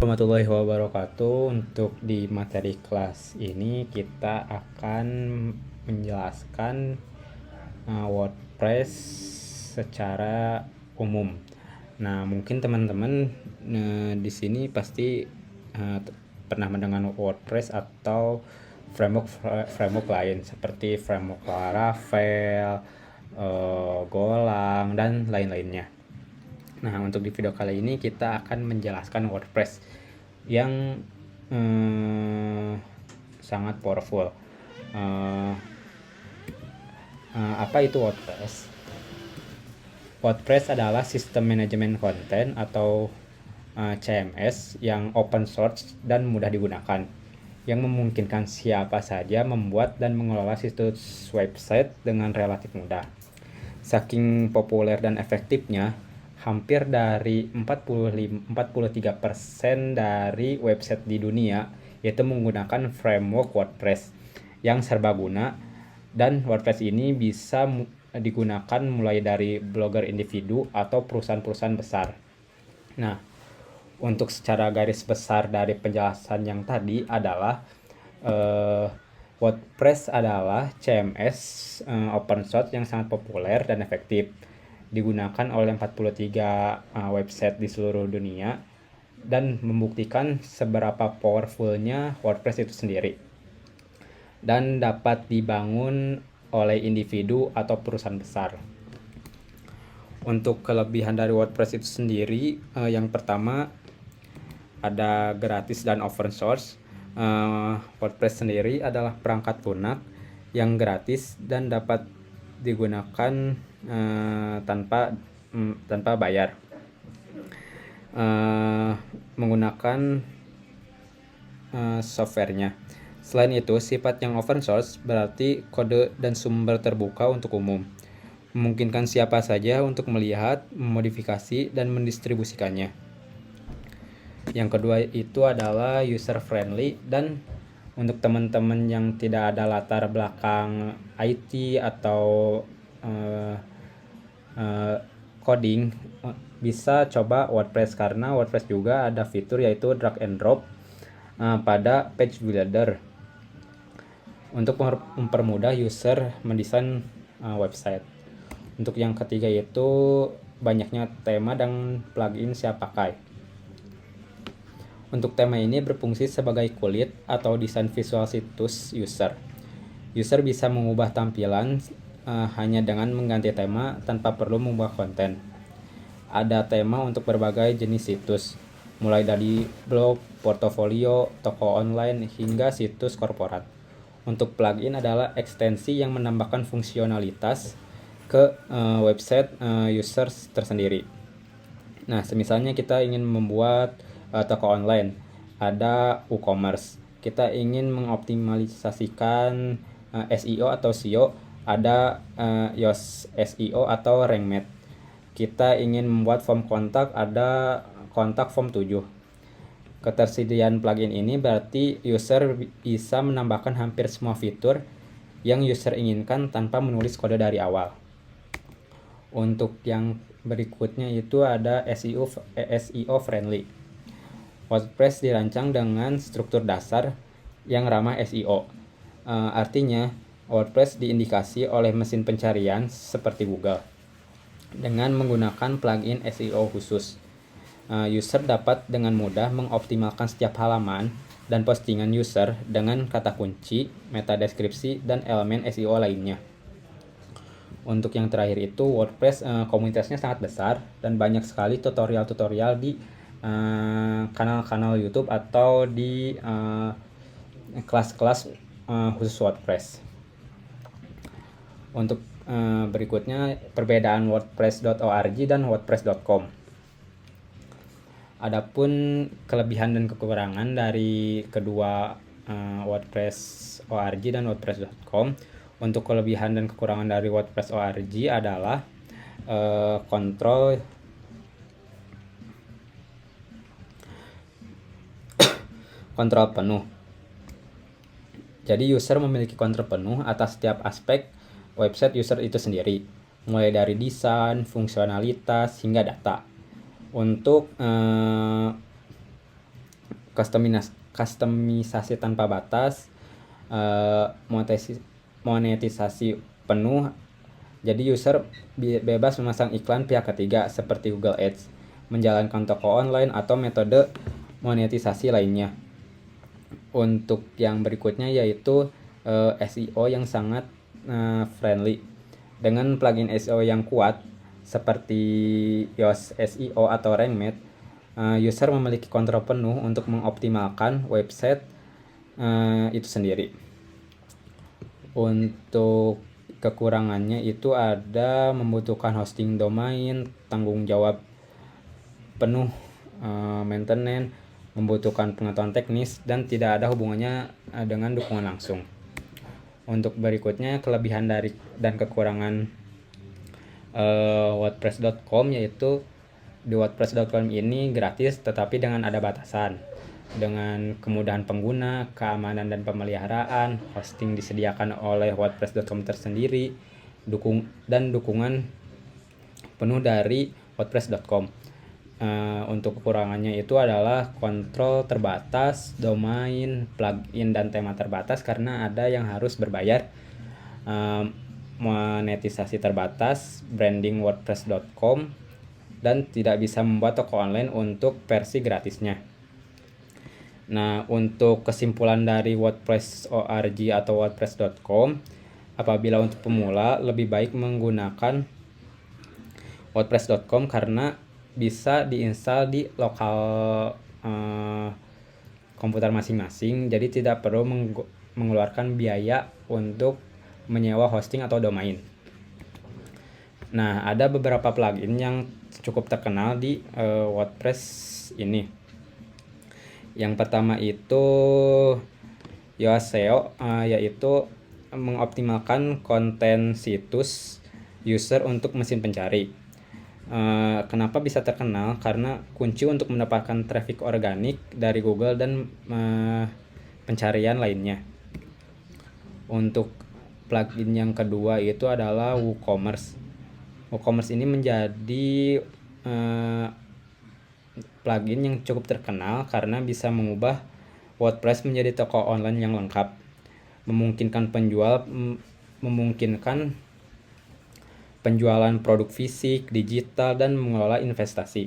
warahmatullahi wabarakatuh. Untuk di materi kelas ini kita akan menjelaskan WordPress secara umum. Nah, mungkin teman-teman di sini pasti pernah mendengar WordPress atau framework lain seperti framework Laravel, Golang dan lain-lainnya. Nah, untuk di video kali ini kita akan menjelaskan WordPress yang sangat powerful. Apa itu WordPress? WordPress adalah sistem manajemen konten atau CMS yang open source dan mudah digunakan, yang memungkinkan siapa saja membuat dan mengelola situs website dengan relatif mudah. Saking populer dan efektifnya, hampir dari 43% dari website di dunia yaitu menggunakan framework WordPress yang serbaguna, dan WordPress ini bisa digunakan mulai dari blogger individu atau perusahaan-perusahaan besar. Nah, untuk secara garis besar dari penjelasan yang tadi adalah WordPress adalah CMS open source yang sangat populer dan efektif, digunakan oleh 43 website di seluruh dunia, dan membuktikan seberapa powerfulnya WordPress itu sendiri, dan dapat dibangun oleh individu atau perusahaan besar. Untuk kelebihan dari WordPress itu sendiri, yang pertama ada gratis dan open source. WordPress sendiri adalah perangkat lunak yang gratis dan dapat digunakan tanpa bayar, menggunakan softwarenya. Selain itu, sifat yang open source berarti kode dan sumber terbuka untuk umum, memungkinkan siapa saja untuk melihat, memodifikasi, dan mendistribusikannya. Yang kedua itu adalah user friendly, dan untuk teman-teman yang tidak ada latar belakang IT atau coding, bisa coba WordPress, karena WordPress juga ada fitur yaitu drag and drop pada page builder untuk mempermudah user mendesain website. Untuk yang ketiga itu banyaknya tema dan plugin siap pakai. Untuk tema ini berfungsi sebagai kulit atau desain visual situs user. User bisa mengubah tampilan hanya dengan mengganti tema tanpa perlu mengubah konten. Ada tema untuk berbagai jenis situs, mulai dari blog, portofolio, toko online, hingga situs korporat. Untuk plugin adalah ekstensi yang menambahkan fungsionalitas ke website user tersendiri. Nah, semisalnya kita ingin membuat toko online, ada WooCommerce. Kita ingin mengoptimalisasikan SEO atau SEO, ada Yoast SEO atau RankMath. Kita ingin membuat form kontak, ada kontak form 7. Ketersediaan plugin ini berarti user bisa menambahkan hampir semua fitur yang user inginkan tanpa menulis kode dari awal. Untuk yang berikutnya itu ada SEO friendly. WordPress dirancang dengan struktur dasar yang ramah SEO. Artinya, WordPress diindikasi oleh mesin pencarian seperti Google dengan menggunakan plugin SEO khusus. User dapat dengan mudah mengoptimalkan setiap halaman dan postingan user dengan kata kunci, meta deskripsi, dan elemen SEO lainnya. Untuk yang terakhir itu WordPress komunitasnya sangat besar dan banyak sekali tutorial-tutorial di kanal-kanal YouTube atau di kelas-kelas khusus WordPress. Untuk berikutnya perbedaan WordPress.org dan WordPress.com. Adapun kelebihan dan kekurangan dari kedua WordPress ORG dan WordPress.com. Untuk kelebihan dan kekurangan dari WordPress ORG adalah kontrol penuh. Jadi user memiliki kontrol penuh atas setiap aspek website user itu sendiri, mulai dari desain, fungsionalitas, hingga data. Untuk Kustomisasi tanpa batas, monetisasi penuh. Jadi user bebas memasang iklan pihak ketiga seperti Google Ads, menjalankan toko online atau metode monetisasi lainnya. Untuk yang berikutnya yaitu SEO yang sangat friendly. Dengan plugin SEO yang kuat seperti Yoast SEO atau RankMate, user memiliki kontrol penuh untuk mengoptimalkan website itu sendiri. Untuk kekurangannya itu ada membutuhkan hosting domain, tanggung jawab penuh, maintenance, membutuhkan pengetahuan teknis, dan tidak ada hubungannya dengan dukungan langsung. Untuk berikutnya kelebihan dan kekurangan WordPress.com yaitu di WordPress.com ini gratis tetapi dengan ada batasan. Dengan kemudahan pengguna, keamanan dan pemeliharaan, hosting disediakan oleh WordPress.com tersendiri, dan dukungan penuh dari WordPress.com. Untuk kekurangannya itu adalah kontrol terbatas, domain, plugin, dan tema terbatas karena ada yang harus berbayar, monetisasi terbatas, branding WordPress.com, dan tidak bisa membuat toko online untuk versi gratisnya. Nah, untuk kesimpulan dari WordPress.org atau WordPress.com, apabila untuk pemula lebih baik menggunakan WordPress.com karena bisa diinstal di lokal komputer masing-masing, jadi tidak perlu mengeluarkan biaya untuk menyewa hosting atau domain. Nah, ada beberapa plugin yang cukup terkenal di WordPress ini. Yang pertama itu Yoast SEO, yaitu mengoptimalkan konten situs user untuk mesin pencari. Kenapa bisa terkenal? Karena kunci untuk mendapatkan traffic organik dari Google dan pencarian lainnya. Untuk plugin yang kedua itu adalah WooCommerce. WooCommerce ini menjadi plugin yang cukup terkenal karena bisa mengubah WordPress menjadi toko online yang lengkap, memungkinkan penjualan produk fisik, digital, dan mengelola investasi.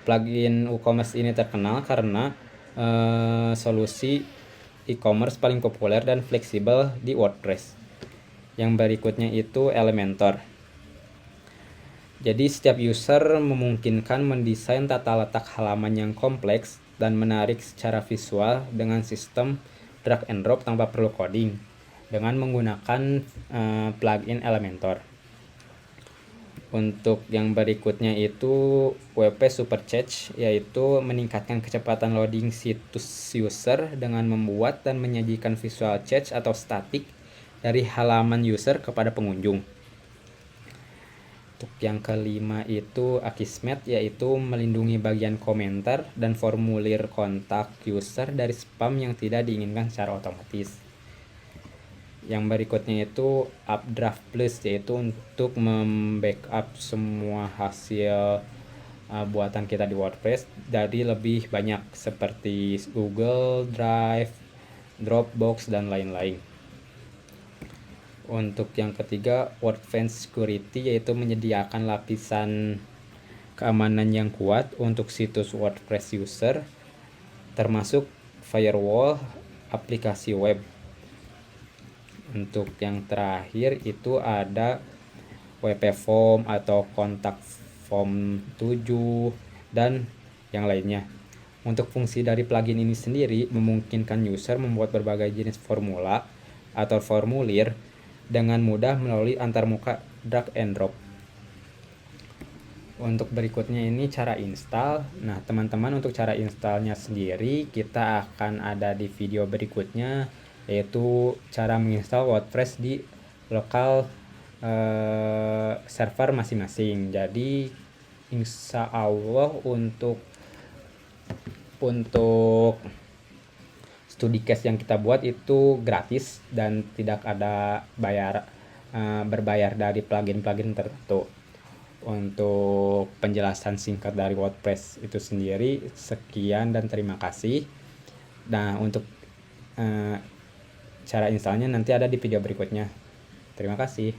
Plugin WooCommerce ini terkenal karena solusi e-commerce paling populer dan fleksibel di WordPress. Yang berikutnya itu Elementor. Jadi setiap user memungkinkan mendesain tata letak halaman yang kompleks dan menarik secara visual dengan sistem drag and drop tanpa perlu coding dengan menggunakan plugin Elementor. Untuk yang berikutnya itu WP Supercharge, yaitu meningkatkan kecepatan loading situs user dengan membuat dan menyajikan visual chat atau statik dari halaman user kepada pengunjung. Untuk yang kelima itu Akismet, yaitu melindungi bagian komentar dan formulir kontak user dari spam yang tidak diinginkan secara otomatis. Yang berikutnya itu Updraft Plus, yaitu untuk membackup semua hasil buatan kita di WordPress dari lebih banyak seperti Google Drive, Dropbox, dan lain-lain. Untuk yang ketiga WordFence Security, yaitu menyediakan lapisan keamanan yang kuat untuk situs WordPress user termasuk firewall aplikasi web. Untuk yang terakhir itu ada WP Form atau Kontak Form 7 dan yang lainnya. Untuk fungsi dari plugin ini sendiri memungkinkan user membuat berbagai jenis formula atau formulir dengan mudah melalui antarmuka drag and drop. Untuk berikutnya ini cara install. Nah, teman-teman, untuk cara installnya sendiri kita akan ada di video berikutnya, yaitu cara menginstal WordPress di lokal server masing-masing. Jadi insya Allah untuk studi case yang kita buat itu gratis dan tidak ada berbayar dari plugin-plugin tertentu. untuk penjelasan singkat dari WordPress itu sendiri. Sekian dan terima kasih. Nah, untuk cara installnya nanti ada di video berikutnya. Terima kasih.